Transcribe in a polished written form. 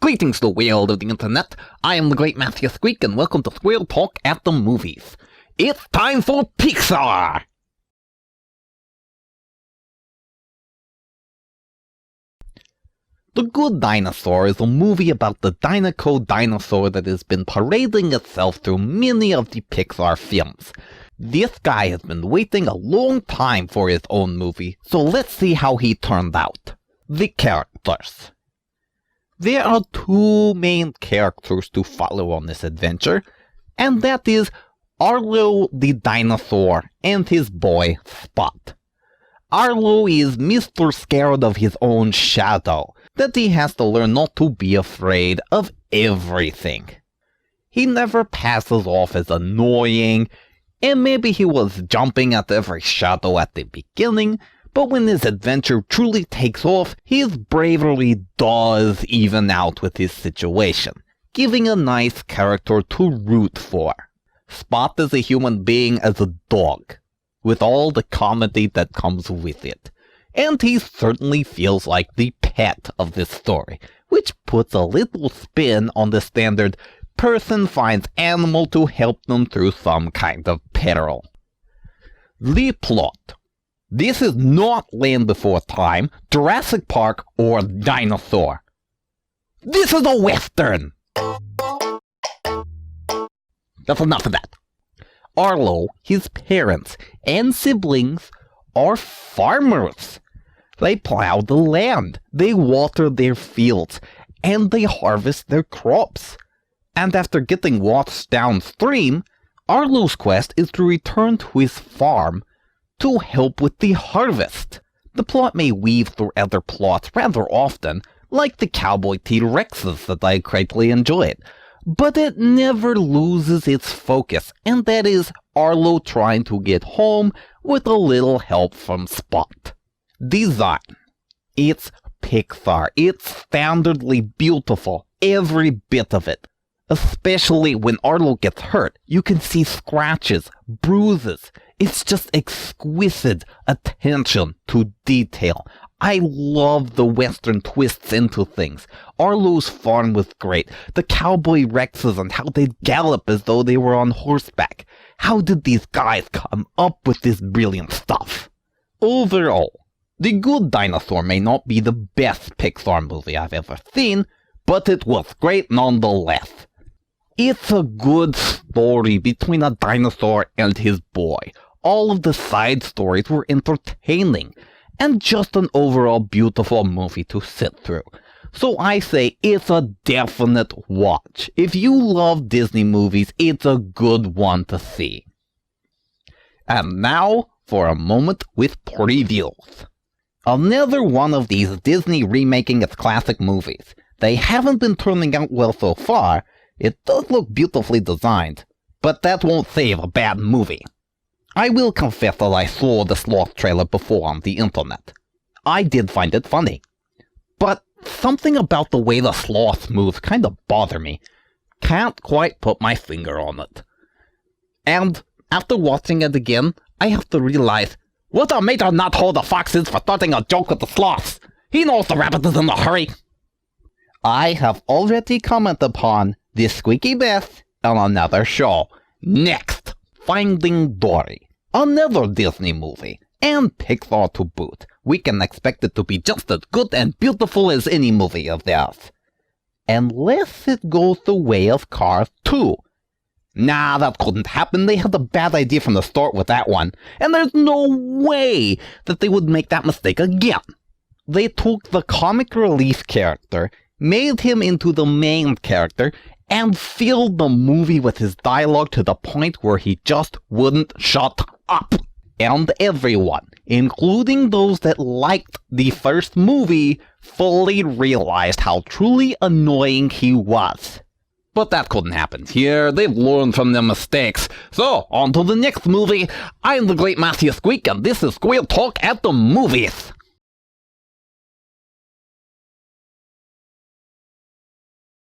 Greetings to the world of the internet. I am the great Matthew Squeak, and welcome to Squirrel Talk at the Movies. It's time for Pixar! The Good Dinosaur is a movie about the dinosaur that has been parading itself through many of the Pixar films. This guy has been waiting a long time for his own movie, so let's see how he turned out. The characters. There are two main characters to follow on this adventure, and that is Arlo the dinosaur and his boy Spot. Arlo is Mr. Scared of his own shadow, that he has to learn not to be afraid of everything. He never passes off as annoying, and maybe he was jumping at every shadow at the beginning, but when his adventure truly takes off, his bravery does even out with his situation, giving a nice character to root for. Spot is a human being as a dog, with all the comedy that comes with it, and he certainly feels like the pet of this story, which puts a little spin on the standard person finds animal to help them through some kind of peril. The plot. This is not Land Before Time, Jurassic Park, or Dinosaur. This is a Western! That's enough of that. Arlo, his parents, and siblings are farmers. They plow the land, they water their fields, and they harvest their crops. And after getting washed downstream, Arlo's quest is to return to his farm to help with the harvest. The plot may weave through other plots rather often, like the cowboy T-Rexes that I greatly enjoyed, but it never loses its focus, and that is Arlo trying to get home with a little help from Spot. Design. It's Pixar. It's standardly beautiful, every bit of it. Especially when Arlo gets hurt, you can see scratches, bruises. It's just exquisite attention to detail. I love the Western twists into things. Arlo's farm was great. The cowboy Rexes and how they'd gallop as though they were on horseback. How did these guys come up with this brilliant stuff? Overall, The Good Dinosaur may not be the best Pixar movie I've ever seen, but it was great nonetheless. It's a good story between a dinosaur and his boy. All of the side stories were entertaining, and just an overall beautiful movie to sit through. So I say it's a definite watch. If you love Disney movies, it's a good one to see. And now, for a moment with previews. Another one of these Disney remaking its classic movies. They haven't been turning out well so far. It does look beautifully designed, but that won't save a bad movie. I will confess that I saw the Sloth trailer before on the internet. I did find it funny. But something about the way the sloth moves kind of bother me. Can't quite put my finger on it. And after watching it again, I have to realize, what a major nuthole the fox is for starting a joke with the sloths. He knows the rabbit is in a hurry. I have already commented upon this Squeaky Beth on another show. Next, Finding Dory. Another Disney movie, and Pixar to boot. We can expect it to be just as good and beautiful as any movie of theirs. Unless it goes the way of Cars 2. Nah, that couldn't happen. They had a bad idea from the start with that one, and there's no way that they would make that mistake again. They took the comic relief character, made him into the main character, and filled the movie with his dialogue to the point where he just wouldn't shut up. And everyone, including those that liked the first movie, fully realized how truly annoying he was. But that couldn't happen here. They've learned from their mistakes. So, on to the next movie. I'm the great Matthew Squeak, and this is Squirrel Talk at the Movies.